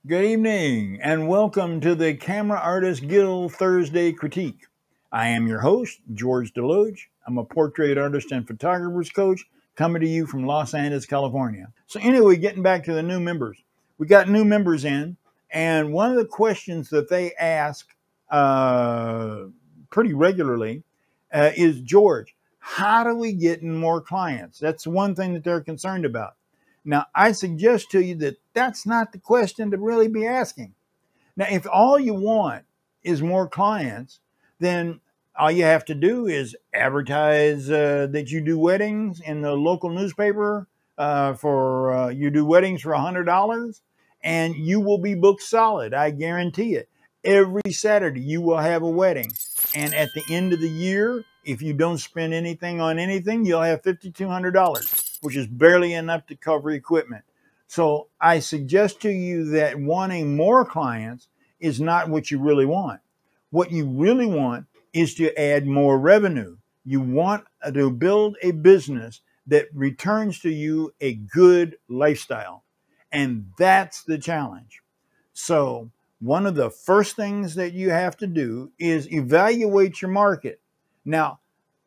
Good evening and welcome to the Camera Artist Guild Thursday Critique. I am your host, George DeLoache. I'm a portrait artist and photographer's coach coming to you from Los Angeles, California. So anyway, getting back to the new members. We got new members in, and one of the questions that they ask pretty regularly is, George, how do we get more clients? That's one thing that they're concerned about. Now, I suggest to you that that's not the question to really be asking. Now, if all you want is more clients, then all you have to do is advertise that you do weddings in the local newspaper you do weddings for $100, and you will be booked solid. I guarantee it. Every Saturday you will have a wedding. And at the end of the year, if you don't spend anything on anything, you'll have $5,200, which is barely enough to cover equipment. So I suggest to you that wanting more clients is not what you really want. What you really want is to add more revenue. You want to build a business that returns to you a good lifestyle. And that's the challenge. So one of the first things that you have to do is evaluate your market. Now,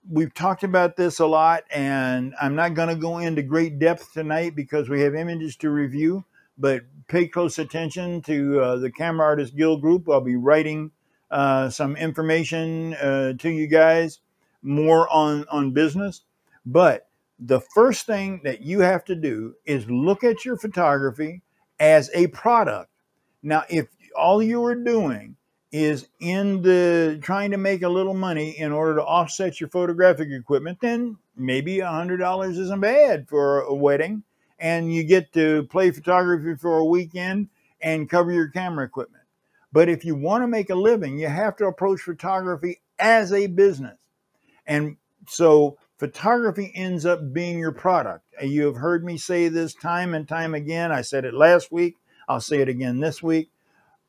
we've talked about this a lot, and I'm not going to go into great depth tonight because we have images to review, but pay close attention to the Camera Artist Guild group. I'll be writing some information to you guys more on business. But the first thing that you have to do is look at your photography as a product. Now, if all you are doing is trying to make a little money in order to offset your photographic equipment, then maybe $100 isn't bad for a wedding, and you get to play photography for a weekend and cover your camera equipment. But if you want to make a living, you have to approach photography as a business. And so photography ends up being your product. You have heard me say this time and time again. I said it last week. I'll say it again this week.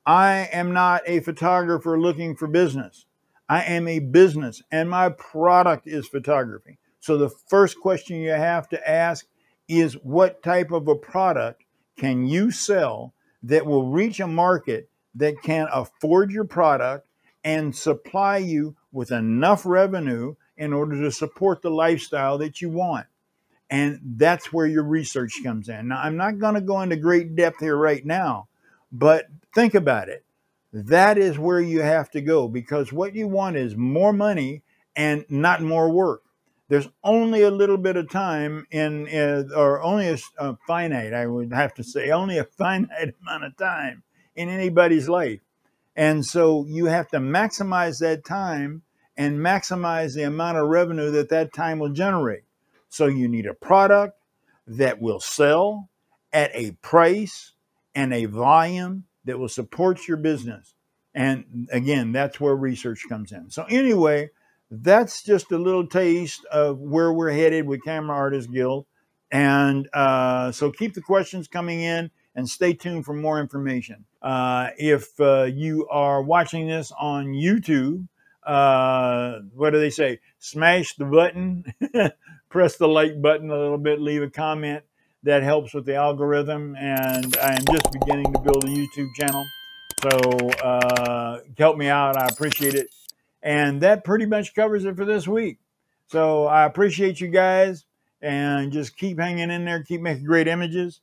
I am not a photographer looking for business. I am a business, and my product is photography. So the first question you have to ask is, what type of a product can you sell that will reach a market that can afford your product and supply you with enough revenue in order to support the lifestyle that you want? And that's where your research comes in. Now, I'm not going to go into great depth here right now, but think about it. That is where you have to go, because what you want is more money and not more work. There's only a little bit of time or only a finite, I would have to say, only a finite amount of time in anybody's life. And so you have to maximize that time and maximize the amount of revenue that time will generate. So you need a product that will sell at a price and a volume that will support your business. And again, that's where research comes in. So anyway, that's just a little taste of where we're headed with Camera Artist Guild. And so keep the questions coming in and stay tuned for more information. If you are watching this on YouTube, what do they say? Smash the button, press the like button a little bit, leave a comment. That helps with the algorithm, and I am just beginning to build a YouTube channel. So help me out. I appreciate it. And that pretty much covers it for this week. So I appreciate you guys, and just keep hanging in there. Keep making great images.